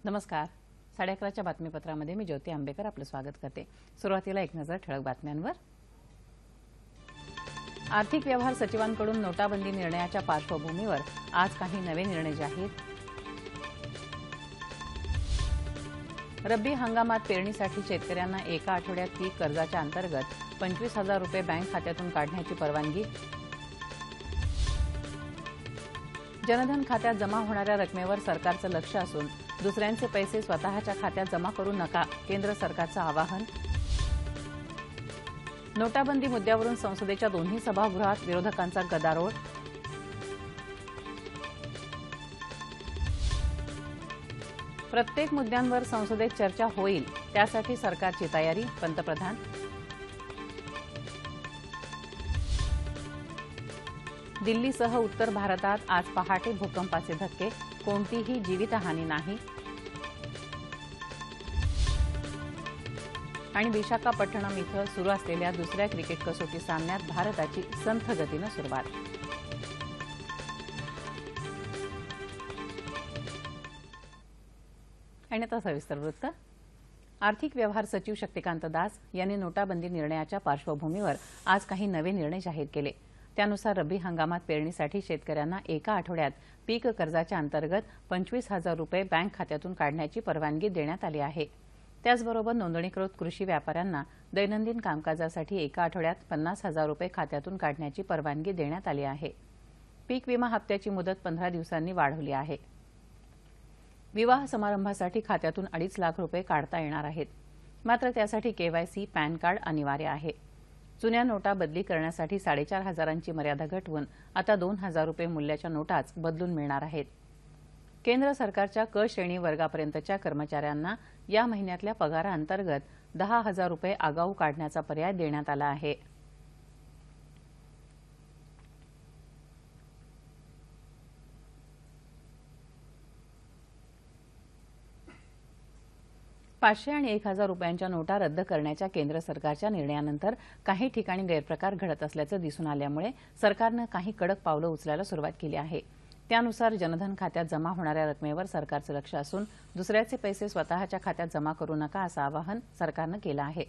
नमस्कार. 11:30च्या बातमीपत्रामध्ये मी ज्योती आंबेकर आपलं स्वागत करते. सुरुवातीला एक नजर ठळक बातम्यांवर. आर्थिक व्यवहार सचिवांकडून नोटाबंदी निर्णयाच्या पार्श्वभूमीवर आज काही नवे निर्णय जाहीर. रब्बी हंगामात पेरणीसाठी शेतकऱ्यांना एका आठवड्यात पीक कर्जाच्या अंतर्गत 25,000 रुपये बँक खात्यातून काढण्याची परवानगी. जनधन खात्यात जमा होणाऱ्या रकमेवर सरकारचं लक्ष असून दुसऱ्यांचे पैसे स्वतःच्या खात्यात जमा करू नका, केंद्र सरकारचं आवाहन. नोटाबंदी मुद्द्यावरून संसदेच्या दोन्ही सभागृहात विरोधकांचा गदारोळ. प्रत्येक मुद्द्यांवर संसदेत चर्चा होईल, त्यासाठी सरकारची तयारी, पंतप्रधान. दिल्लीसह उत्तर भारतात आज पहाटे भूकंपाचे धक्के, कोणतीही जीवितहानी नाही. आणि विशाखापट्टणम इथं सुरू असलेल्या दुसऱ्या क्रिकेट कसोटी सामन्यात भारताची संथ गतीनं सुरुवात. आणि आता सविस्तर वृत्त. आर्थिक व्यवहार सचिव शक्तिकांत दास यांनी नोटाबंदी निर्णयाच्या पार्श्वभूमीवर आज काही नवे निर्णय जाहीर केले. त्यानुसार रब्बी हंगामात पेरणीसाठी शेतकऱ्यांना एका आठवड्यात पीक कर्जाच्या अंतर्गत 25,000 रुपये बँक खात्यातून काढण्याची परवानगी देण्यात आली आहे. त्याचबरोबर नोंदणीकृत कृषी व्यापाऱ्यांना दैनंदिन कामकाजासाठी एका आठवड्यात 50,000 रुपये खात्यातून काढण्याची परवानगी देण्यात आली आहे. पीक विमा हप्त्याची मुदत 15 दिवसांनी वाढवली आहे. विवाह समारंभासाठी खात्यातून 2.5 लाख रुपये काढता येणार आहेत. मात्र त्यासाठी केवायसी, पॅन कार्ड अनिवार्य आहे. जुन्या नोटा बदली करण्यासाठी 4,500ची मर्यादा घटवून आता 2,000 रुपये मूल्याच्या नोटाच बदलून मिळणार आहेत. केंद्र सरकारच्या क श्रेणी वर्गापर्यंतच्या कर्मचाऱ्यांना या महिन्यातल्या पगाराअंतर्गत 10,000 रुपये आगाऊ काढण्याचा पर्याय देण्यात आला आहे. ₹500 आणि 1,000 रुपयांच्या नोटा रद्द करण्याच्या केंद्र सरकारच्या निर्णयानंतर काही ठिकाणी गैरप्रकार घडत असल्याचं दिसून आल्यामुळे सरकारनं काही कडक पावलं उचलायला सुरुवात केली आहे. त्यानुसार जनधन खात्यात जमा होणाऱ्या रकमेवर सरकारचं लक्ष असून दुसऱ्याचे पैसे स्वतःच्या खात्यात जमा करू नका असं आवाहन सरकारनं केलं आहे.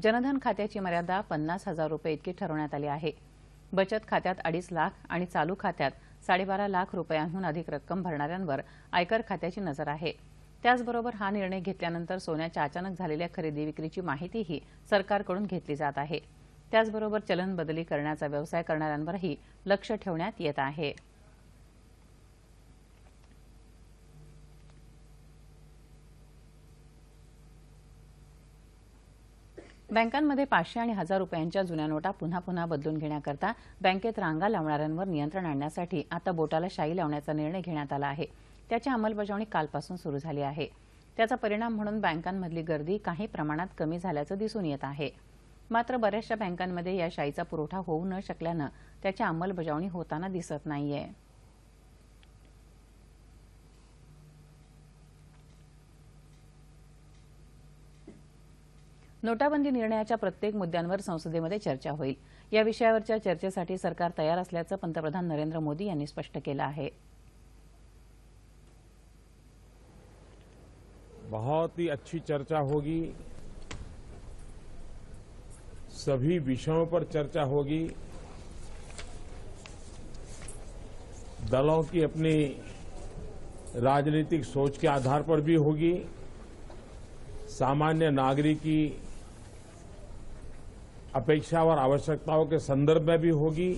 जनधन खात्याची मर्यादा 50,000 रुपये इतकी ठरवण्यात आली आहे. बचत खात्यात 2.5 लाख आणि चालू खात्यात 12.5 लाख रुपयांहून अधिक रक्कम भरणाऱ्यांवर आयकर खात्याची नजर आहे. त्याचबरोबर हा निर्णय घेतल्यानंतर सोन्याच्या अचानक झालेल्या खरेदी विक्रीची माहितीही सरकारकडून घेतली जात आहे. त्याचबरोबर चलन बदली करण्याचा व्यवसाय करणाऱ्यांवरही लक्ष ठेवण्यात येत आहे. बँकांमध्ये 500 आणि 1,000 रुपयांच्या जुन्या नोटा पुन्हा पुन्हा बदलून घेण्याकरता बँकेत रांगा लावणाऱ्यांवर नियंत्रण आणण्यासाठी आता बोटाला शाई लावण्याचा निर्णय घेण्यात आला आहे. त्याची अंमलबजावणी कालपासून सुरू झाली आहे. त्याचा परिणाम म्हणून बँकांमधली गर्दी काही प्रमाणात कमी झाल्याचं दिसून येत आहे. मात्र बऱ्याचशा बँकांमध्ये या शाईचा पुरवठा होऊ न शकल्यानं त्याची अंमलबजावणी होताना दिसत नाहीये. नोटाबंदी निर्णयाच्या प्रत्येक मुद्द्यांवर संसदेमध्ये चर्चा होईल. या विषयावरच्या चर्चेसाठी सरकार तयार असल्याचं पंतप्रधान नरेंद्र मोदी यांनी स्पष्ट केलं आहे. बहुत ही अच्छी चर्चा होगी, सभी विषयों पर चर्चा होगी, दलों की अपनी राजनीतिक सोच के आधार पर भी होगी, सामान्य नागरिक की अपेक्षा और आवश्यकताओं के संदर्भ में भी होगी.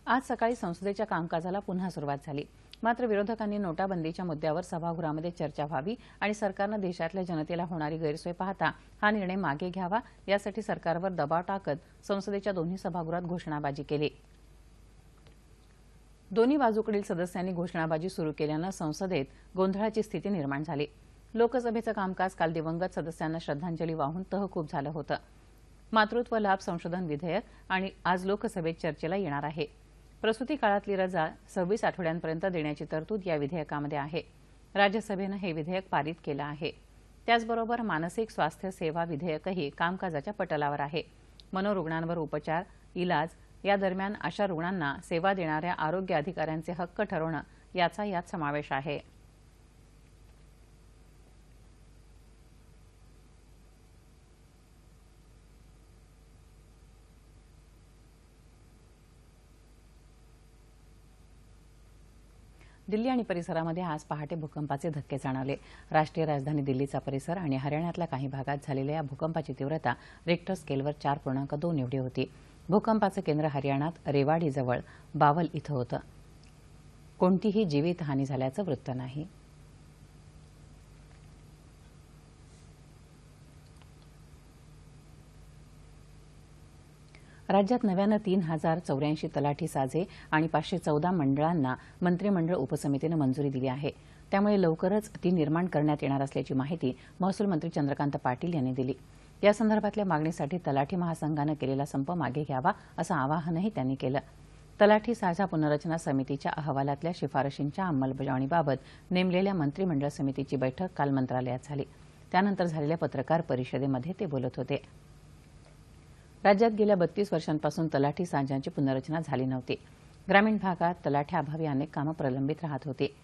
आज सकाळी संसदेच्या कामकाजाला पुन्हा सुरुवात झाली. मात्र विरोधकांनी नोटाबंदीच्या मुद्द्यावर सभागृहामध्ये चर्चा व्हावी आणि सरकारनं देशातल्या जनतेला होणारी गैरसोय पाहता हा निर्णय मागे घ्यावा, यासाठी सरकारवर दबाव टाकत संसदेच्या दोन्ही सभागृहात घोषणाबाजी केली. दोन्ही बाजूकडील सदस्यांनी घोषणाबाजी सुरू केल्यानं संसदेत गोंधळाची स्थिती निर्माण झाली. लोकसभेचं कामकाज काल दिवंगत सदस्यांना श्रद्धांजली वाहून तहकूब झालं होतं. मातृत्व लाभ संशोधन विधेयक आणि आज लोकसभेत चर्चेला येणार आहे. प्रसूती काळातली रजा 26 आठवड्यांपर्यंत देण्याची तरतूद या विधेयकामध्ये आहे. राज्यसभेनं हे विधेयक पारित केलं आहे. त्याचबरोबर मानसिक स्वास्थ्य सेवा विधेयकही कामकाजाच्या पटलावर आहे. मनोरुग्णांवर उपचार, इलाज या दरम्यान अशा रुग्णांना सेवा देणाऱ्या आरोग्य अधिकाऱ्यांचे हक्क ठरवणं याचा यात समावेश आहे. दिल्ली आणि परिसरामध्ये आज पहाटे भूकंपाचे धक्के जाणवले। राष्ट्रीय राजधानी दिल्लीचा परिसर आणि हरियाणातल्या काही भागात झालेल्या या भूकंपाची तीव्रता रिक्टर स्केलवर 4.2 एवढी होती। भूकंपाचं केंद्र हरियाणात रेवाडीजवळ बावल इथं होतं। कोणतीही जीवितहानी झाल्याचं वृत्त नाही। राज्यात नव्यानं 3084 तलाठी साजे आणि 514 मंडळांना मंत्रिमंडळ उपसमितीनं मंजुरी दिली आहे। त्यामुळे लवकरच ती निर्माण करण्यात येणार असल्याची माहिती महसूल मंत्री चंद्रकांत पाटील यांनी दिली। या संदर्भातल्या मागणीसाठी तलाठी महासंघानं केलेला संप मागे घ्यावा असं आवाहनही त्यांनी केलं। तलाठी साझा पुनर्रचना समितीच्या अहवालातल्या शिफारशींच्या अंमलबजावणीबाबत नेमलेल्या मंत्रिमंडळ समितीची बैठक काल मंत्रालयात झाली। त्यानंतर झालेल्या पत्रकार परिषदेमध्ये ते बोलत होते। राज्यात गेल्या 32 वर्षांपासून तलाठी साजांची पुनर्रचना झाली नव्हती। ग्रामीण भागात तलाठ्याअभावी अनेक कामं प्रलंबित राहत होती।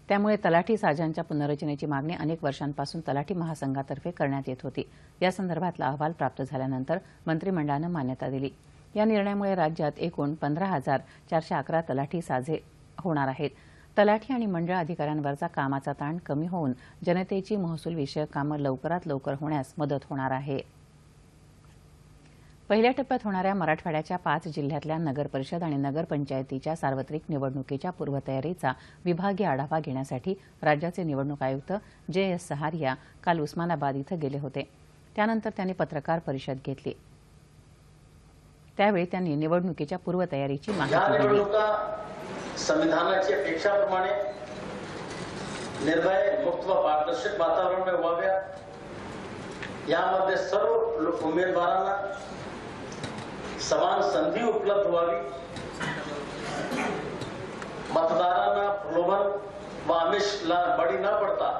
त्यामुळे तलाठी साजांच्या पुनर्रचनेची मागणी अनेक वर्षांपासून तलाठी महासंघातर्फे करण्यात येत होती। या संदर्भातला अहवाल प्राप्त झाल्यानंतर मंत्रिमंडळानं मान्यता दिली। या निर्णयामुळे राज्यात एकूण 15,411 तलाठी साजे होणार आहेत। तलाठी आणि मंडळ अधिकाऱ्यांवरचा कामाचा ताण कमी होऊन जनतेची महसूल विषयक कामं लवकरात लवकर होण्यास मदत होणार आहे। पहिल्या टप्प्यात होणाऱ्या मराठवाड्याच्या 5 जिल्ह्यातल्या नगरपरिषद आणि नगरपंचायतीच्या सार्वत्रिक निवडणुकीच्या पूर्वतयारीचा विभागीय आढावा घेण्यासाठी राज्याचे निवडणूक आयुक्त जे.एस. सहारिया काल उस्मानाबाद इथं गेले होते। त्यानंतर त्यांनी पत्रकार परिषद घेतली। त्यावेळी त्यांनी निवडणुकीच्या पूर्वतयारीची माहिती दिली। संविधानाची अपेक्षाप्रमाणे निर्भय, मुक्त व पारदर्शक वातावरण व्हाव्या, यामध्ये सर्व उमेदवारांना समान संधी उपलब्ध व्हावी, मतदारांना प्रलोभन व आमिषला बळी न पडता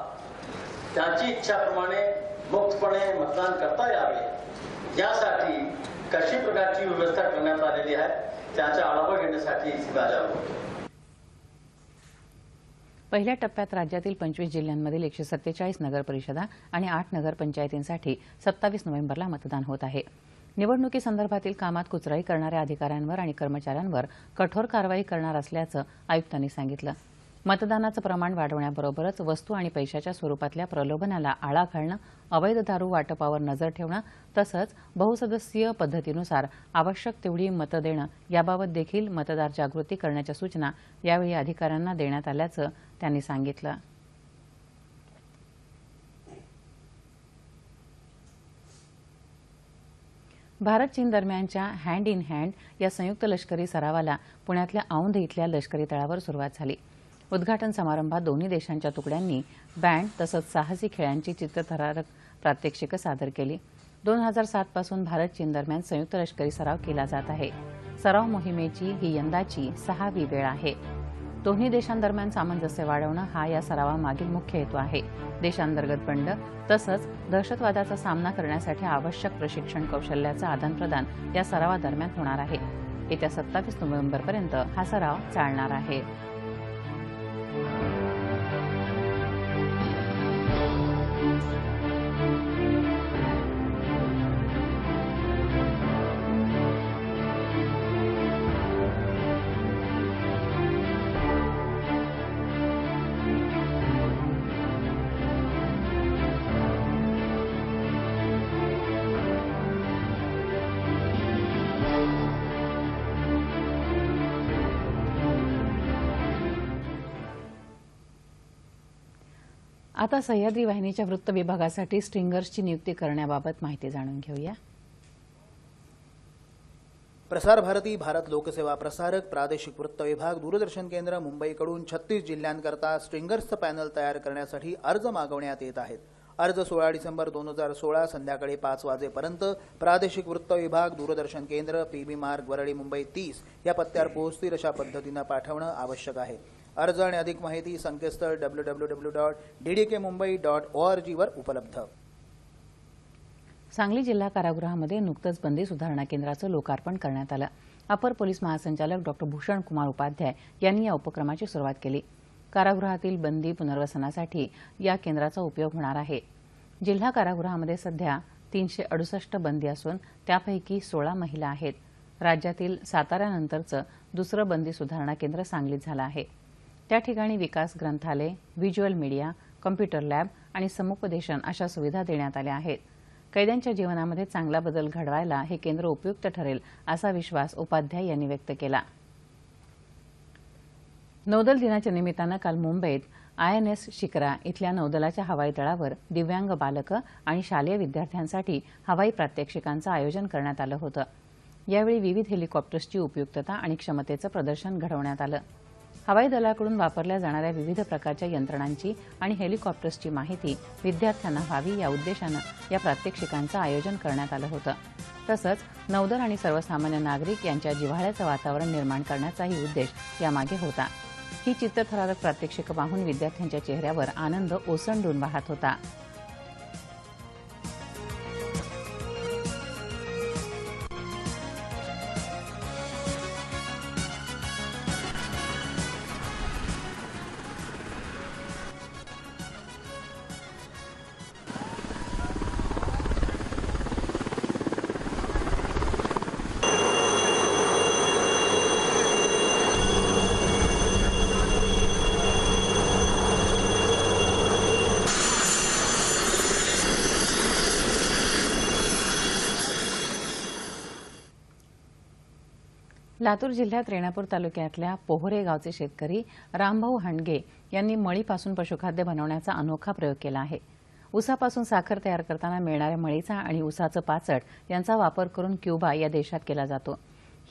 त्यांची इच्छाप्रमाणे मुक्तपणे मतदान करता यावे, यासाठी कशी प्रकारची व्यवस्था करण्यात आलेली आहे त्याचा आढावा घेण्यासाठी इथे बाजारलो होतो। पहिल्या टप्प्यात राज्यातील 25 जिल्ह्यांमधील 147 नगरपरिषदा आणि 8 नगरपंचायतींसाठी 27 नोव्हेंबरला मतदान होत आहे। निवडणुकीसंदर्भातील कामात कुचराई करणाऱ्या अधिकाऱ्यांवर आणि कर्मचाऱ्यांवर कठोर कारवाई करणार असल्याचं आयुक्तांनी सांगितलं। मतदानाचं प्रमाण वाढवण्याबरोबरच वस्तू आणि पैशाच्या स्वरूपातल्या प्रलोभनाला आळा घालणं, अवैध दारू वाटपावर नजर ठेवणं तसंच बहुसदस्यीय पद्धतीनुसार आवश्यक तेवढी मतं देणं याबाबत देखील मतदार जागृती करण्याच्या सूचना यावेळी अधिकाऱ्यांना देण्यात आल्याचं त्यांनी सांगितलं। भारत चीन दरम्यानच्या हँड इन हँड या संयुक्त लष्करी सरावाला पुण्यातल्या औंध इथल्या लष्करी तळावर सुरुवात झाली। उद्घाटन समारंभात दोन्ही देशांच्या तुकड्यांनी बँड तसंच साहसी खेळांची चित्रथरारक प्रात्यक्षिकं सादर केली। 2007 पासून भारत चीन दरम्यान संयुक्त लष्करी सराव केला जात आहे। सराव मोहिमेची ही यंदाची 6वी वेळ आहे। दोन्ही देशांदरम्यान सामंजस्य वाढवणं हा या सरावामागील मुख्य हेतू आहे। देशांतर्गत बंड तसंच दहशतवादाचा सामना करण्यासाठी आवश्यक प्रशिक्षण कौशल्याचं आदानप्रदान या सरावादरम्यान होणार आहे। येत्या 27 नोव्हेंबरपर्यंत हा सराव चालणार आहे। आता सह्याद्री वाहिनीच्या वृत्त विभागासाठी स्ट्रिंगर्सची नियुक्ती करण्याबाबत माहिती जाणून घेऊया। प्रसार भारती भारत लोकसेवा प्रसारक प्रादेशिक वृत्त विभाग दूरदर्शन केंद्र मुंबईकडून 36 जिल्ह्यांकरता स्ट्रिंगर्सचं पॅनल तयार करण्यासाठी अर्ज मागवण्यात येत आहेत। अर्ज 16 डिसेंबर 2016 संध्याकाळी 5 वाजेपर्यंत प्रादेशिक वृत्त विभाग दूरदर्शन केंद्र पीबी मार्ग वरळी मुंबई 30 या पत्त्यावर पोहोचतील अशा पद्धतीनं पाठवणं आवश्यक आहे। अर्ज आणि अधिक माहिती संकेतस्थळ www.ddkmumbai.org वर उपलब्ध। सांगली जिल्हा कारागृहामध्ये नुकतंच बंदी सुधारणा केंद्राचं लोकार्पण करण्यात आलं। अपर पोलीस महासंचालक डॉ. भूषण कुमार उपाध्याय यांनी या उपक्रमाची सुरुवात केली। कारागृहातील बंदी पुनर्वसनासाठी या केंद्राचा उपयोग होणार आहे। जिल्हा कारागृहामध्ये सध्या 368 बंदी असून त्यापैकी 16 महिला आहेत। राज्यातील साताऱ्यानंतरचं दुसरं बंदी सुधारणा केंद्र सांगलीत झालं आहे। त्या ठिकाणी विकास ग्रंथालय, व्हिज्युअल मीडिया, कॉम्प्युटर लॅब आणि समुपदेशन अशा सुविधा देण्यात आल्या आहेत। कैद्यांच्या जीवनामध्ये चांगला बदल घडवायला हे केंद्र उपयुक्त ठरेल असा विश्वास उपाध्याय यांनी व्यक्त केला। नौदल दिनाच्या निमित्तानं काल मुंबईत INS शिकरा इथल्या नौदलाच्या हवाई तळावर दिव्यांग बालकं आणि शालेय विद्यार्थ्यांसाठी हवाई प्रात्यक्षिकांचं आयोजन करण्यात आलं होतं। यावेळी विविध हेलिकॉप्टर्सची उपयुक्तता आणि क्षमतेचं प्रदर्शन घडवण्यात आलं। हवाई दलाकडून वापरल्या जाणाऱ्या विविध प्रकारच्या यंत्रणांची आणि हेलिकॉप्टर्सची माहिती विद्यार्थ्यांना व्हावी या उद्देशानं या प्रात्यक्षिकांचं आयोजन करण्यात आलं होतं। तसंच नौदल आणि सर्वसामान्य नागरिक यांच्या जिव्हाळ्याचं वातावरण निर्माण करण्याचाही उद्देश यामागे होता। ही चित्तथरारक प्रात्यक्षिकं पाहून विद्यार्थ्यांच्या चेहऱ्यावर आनंद ओसंडून वाहत होता। लातूर जिल्ह्यात रेणापूर तालुक्यातल्या पोहरे गावचे शेतकरी रामभाऊ हांडगे यांनी मळीपासून पशुखाद्य बनवण्याचा अनोखा प्रयोग केला आहे। ऊसापासून साखर तयार करताना मिळणाऱ्या मळीचा आणि ऊसाचं पाचट यांचा वापर करून क्युबा या देशात केला जातो।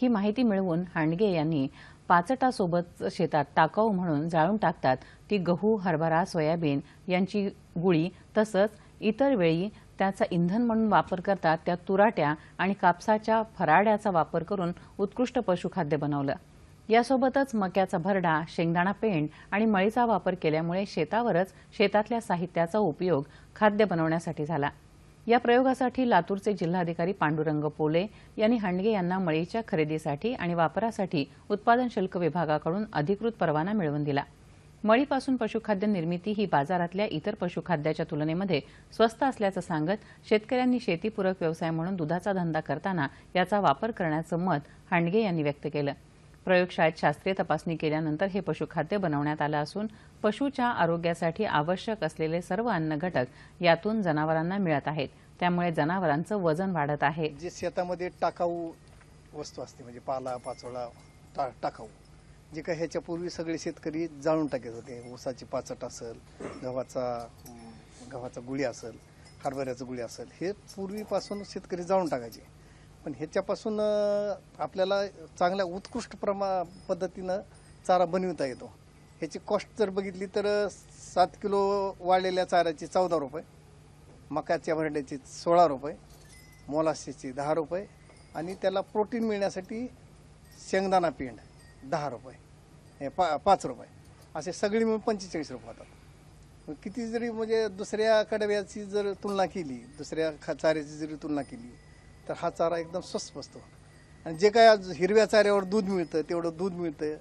ही माहिती मिळवून हांडगे यांनी पाचटासोबत शेतात टाकाऊ म्हणून जाळून टाकतात ती गहू, हरभरा, सोयाबीन यांची गुळी, तसंच इतर वेळी त्याचा इंधन म्हणून वापर करतात त्या तुराट्या आणि कापसाच्या फराड्याचा वापर करून उत्कृष्ट पशुखाद्य बनवलं। यासोबतच मक्याचा भरडा, शेंगदाणा पेंड आणि मळीचा वापर केल्यामुळे शेतावरच शेतातल्या साहित्याचा उपयोग खाद्य बनवण्यासाठी झाला। या प्रयोगासाठी लातूरचे जिल्हाधिकारी पांडुरंग पोले यांनी हांडगे यांना मळीच्या खरेदीसाठी आणि वापरासाठी उत्पादन शुल्क विभागाकडून अधिकृत परवाना मिळवून दिला। मळीपासून पशुखाद्य निर्मिती ही बाजारातल्या इतर पशुखाद्याच्या तुलनेमध्ये स्वस्त असल्याचं सांगत शेतकऱ्यांनी शेतीपूरक व्यवसाय म्हणून दुधाचा धंदा करताना याचा वापर करण्याचं मत हांडगे यांनी व्यक्त केलं। प्रयोगशाळेत शास्त्रीय तपासणी केल्यानंतर हे पशुखाद्य बनवण्यात आलं असून पशुच्या आरोग्यासाठी आवश्यक असलेले सर्व अन्न घटक यातून जनावरांना मिळत आहेत। त्यामुळे जनावरांचं वजन वाढत आहे। जे शेतामध्ये टाकाऊ वस्तू असते म्हणजे पाला, पाचोळा, टाकाऊ जे काही ह्याच्यापूर्वी सगळे शेतकरी जाळून टाकत होते। ऊसाची पाचट असेल, गव्हाचा गुळी असेल, हरभऱ्याचं गुळी असेल, हे पूर्वीपासून शेतकरी जाळून टाकायचे। पण ह्याच्यापासून आपल्याला चांगल्या उत्कृष्ट पद्धतीनं चारा बनविता येतो। ह्याची कॉस्ट जर बघितली तर 7 किलो वाळलेल्या चाऱ्याची 14 रुपये, मकाच्या भरड्याची 16 रुपये, मोलासेसची 10 रुपये आणि त्याला प्रोटीन मिळण्यासाठी शेंगदाणा पेंड 10 रुपये, 5 रुपये, असे सगळी मिळून 45 रुपये होतात। किती जरी म्हणजे दुसऱ्या कडव्याची जर तुलना केली, दुसऱ्या चाऱ्याची जरी तुलना केली तर हा चारा एकदम स्वस्त बसतो। आणि जे काय हिरव्या चाऱ्यावर दूध मिळतं तेवढं दूध मिळतं,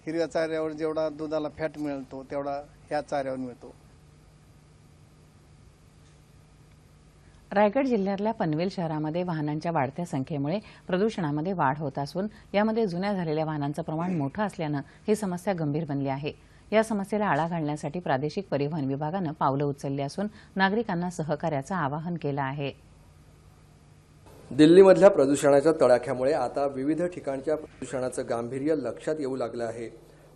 हिरव्या चाऱ्यावर जेवढा दुधाला फॅट मिळतो तेवढा ह्या चाऱ्यावर मिळतो। रायगड जिल्ह्यातल्या पनवेल शहरामध्ये वाहनांच्या वाढत्या संख्येमुळे प्रदूषणामध्ये वाढ होत असून यामध्ये जुन्या झालेल्या वाहनांचं प्रमाण मोठं असल्यानं ही समस्या गंभीर बनली आहे। या समस्येला आळा घालण्यासाठी प्रादेशिक परिवहन विभागानं पावलं उचलली असून नागरिकांना सहकार्याचं आवाहन केलं आहे। दिल्लीमधल्या प्रदूषणाच्या तडाख्यामुळे आता विविध ठिकाणच्या प्रदूषणाचं गांभीर्य लक्षात येऊ लागलं आहे।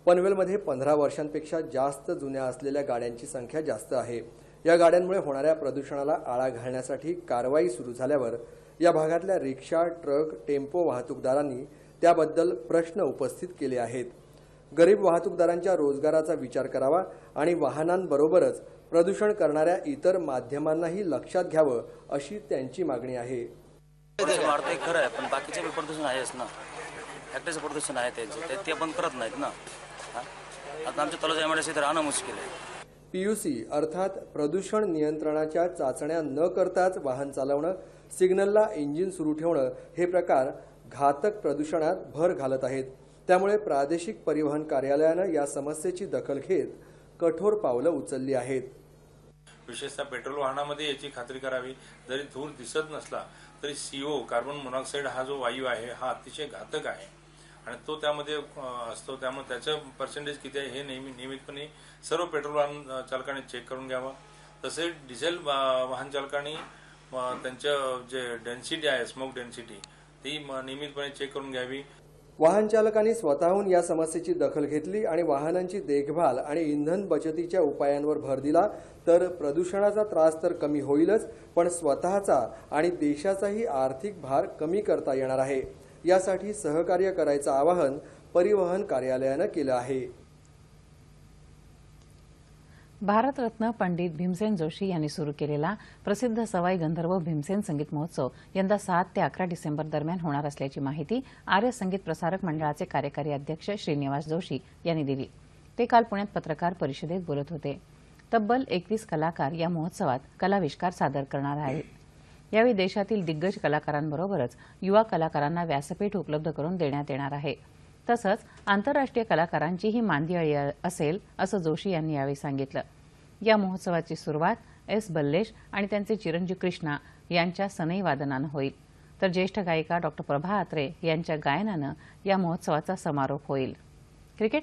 पनवेलमध्ये 15 वर्षांपेक्षा जास्त जुन्या असलेल्या गाड्यांची संख्या जास्त आहे। या गाड्यांमुळे होणाऱ्या प्रदूषणाला आळा घालण्यासाठी कारवाई सुरू झाल्यावर या भागातल्या रिक्षा, ट्रक, टेम्पो वाहतूकदारांनी त्याबद्दल प्रश्न उपस्थित केले आहेत। गरीब वाहतूकदारांच्या रोजगाराचा विचार करावा आणि वाहनांबरोबरच प्रदूषण करणाऱ्या इतर माध्यमांनाही लक्षात घ्यावं अशी त्यांची मागणी आहे। वाढतंय खरं आहे, पण बाकीचे बी प्रदूषण आहेच ना। फॅक्टरीचं प्रदूषण आहे त्यांचे, ते पण करत नाहीत ना। आता आमच्या तलावामध्ये तर राहणं मुश्किल आहे। PUC अर्थात प्रदूषण नियंत्रणाच्या चाचण्या न करताच वाहन चालवणं, सिग्नलला इंजिन सुरू ठेवणं हे प्रकार घातक प्रदूषणात भर घालत आहेत। त्यामुळे प्रादेशिक परिवहन कार्यालयानं या समस्येची दखल घेत कठोर पावलं उचलली आहेत। विशेषतः पेट्रोल वाहनामध्ये याची खात्री करावी, जरी धूर दिसत नसला तरी CO कार्बन मोनॉक्साईड हा जो वायू आहे हा अतिशय घातक आहे आणि तो त्यामध्ये असतो. त्यामुळे त्याचं पर्सेंटेज किती आहे हे नियमितपणे सर्व पेट्रोल वाहन चालकांनी चेक करून घ्यावा. तसेच डिझेल वाहन चालकांनी त्यांचं जे डेन्सिटी आहे, स्मोक डेन्सिटी, ती नियमितपणे चेक करून घ्यावी. वाहन चालकांनी स्वतःहून या समस्येची दखल घेतली आणि वाहनांची देखभाल आणि इंधन बचतीच्या उपायांवर भर दिला तर प्रदूषणाचा त्रास तर कमी होईलच, पण स्वतःचा आणि देशाचाही आर्थिक भार कमी करता येणार आहे. यासाठी सहकार्य करायचं आवाहन परिवहन कार्यालयानं केलं आहे. भारतरत्न पंडित भीमसेन जोशी यांनी सुरू केलेला प्रसिद्ध सवाई गंधर्व भीमसेन संगीत महोत्सव यंदा 7 ते 11 डिसेंबर दरम्यान होणार असल्याची माहिती आर्य संगीत प्रसारक मंडळाचे कार्यकारी अध्यक्ष श्रीनिवास जोशी यांनी दिली. ते काल पुण्यात पत्रकार परिषदेत बोलत होते. तब्बल 21 कलाकार या महोत्सवात कलाविष्कार सादर करणार आहेत. यावेळी देशातील दिग्गज कलाकारांबरोबरच युवा कलाकारांना व्यासपीठ उपलब्ध करून देण्यात येणार आहे. तसंच आंतरराष्ट्रीय कलाकारांचीही मांदियाळी असेल असं जोशी यांनी यावेळी सांगितलं. या महोत्सवाची सुरुवात एस बल्लेश आणि त्यांचे चिरंजीव कृष्णा यांच्या सनई वादनानं होईल, तर ज्येष्ठ गायिका डॉ. प्रभा अत्रे यांच्या गायनानं या महोत्सवाचा समारोप होईल. क्रिकेट.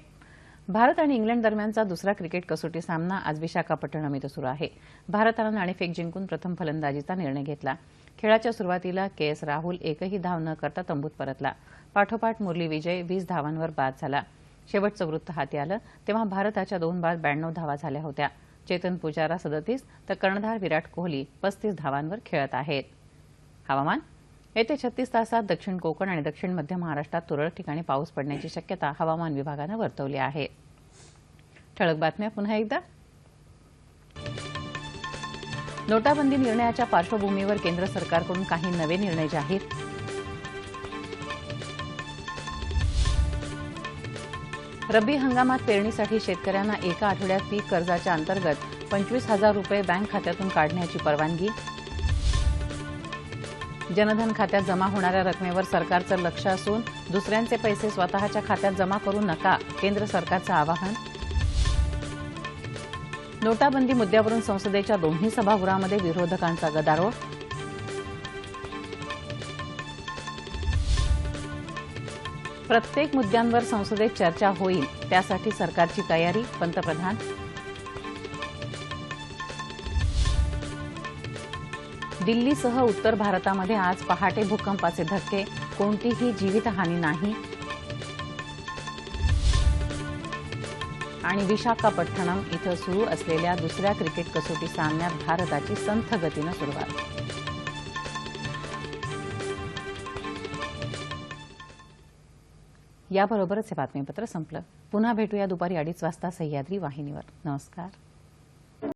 भारत आणि इंग्लंड दरम्यानचा दुसरा क्रिकेट कसोटी सामना आज विशाखापट्टणम इथं सुरू आहे. भारतानं नाणेफेक जिंकून प्रथम फलंदाजीचा निर्णय घेतला. खेळाच्या सुरुवातीला KS राहुल एकही धाव न करता तंबूत परतला. पाठोपाठ मुरली विजय 20 धावांवर बाद झाला. शेवटचं वृत्त हाती आलं तेव्हा भारताच्या 2 बाद 92 धावा झाल्या होत्या. चेतन पुजारा 37 तर कर्णधार विराट कोहली 35 धावांवर खेळत आहेत. हवामान. येत्या 36 तासात दक्षिण कोकण आणि दक्षिण मध्य महाराष्ट्रात तुरळक ठिकाणी पाऊस पडण्याची शक्यता हवामान विभागानं वर्तवली आहे. ठळक बातम्या पुन्हा एकदा. नोटाबंदी निर्णयाच्या पार्श्वभूमीवर केंद्र सरकारकडून काही नवे निर्णय जाहीर. रब्बी हंगामात पेरणीसाठी शेतकऱ्यांना एका आठवड्यात पीक कर्जाच्या अंतर्गत 25,000 रुपये बँक खात्यातून काढण्याची परवानगी. जनधन खात्यात जमा होणाऱ्या रकमेवर सरकारचं लक्ष असून दुसऱ्यांचे पैसे स्वतःच्या खात्यात जमा करू नका, केंद्र सरकारचं आवाहन. नोटाबंदी मुद्द्यावरून संसदेच्या दोन्ही सभागृहामध्ये विरोधकांचा गदारोळ. प्रत्येक मुद्द्यांवर संसदेत चर्चा होईल, त्यासाठी सरकारची तयारी, पंतप्रधान. दिल्लीसह उत्तर भारतामध्ये आज पहाटे भूकंपाचे धक्के, कोणतीही जीवितहानी नाही. आणि विशाखापट्टणम इथं सुरू असलेल्या दुसऱ्या क्रिकेट कसोटी सामन्यात भारताची संथ गतीनं सुरुवात. याबरोबरच हे बातमीपत्र संपलं. पुन्हा भेटूया दुपारी 2:30 वाजता सह्याद्री वाहिनीवर. नमस्कार.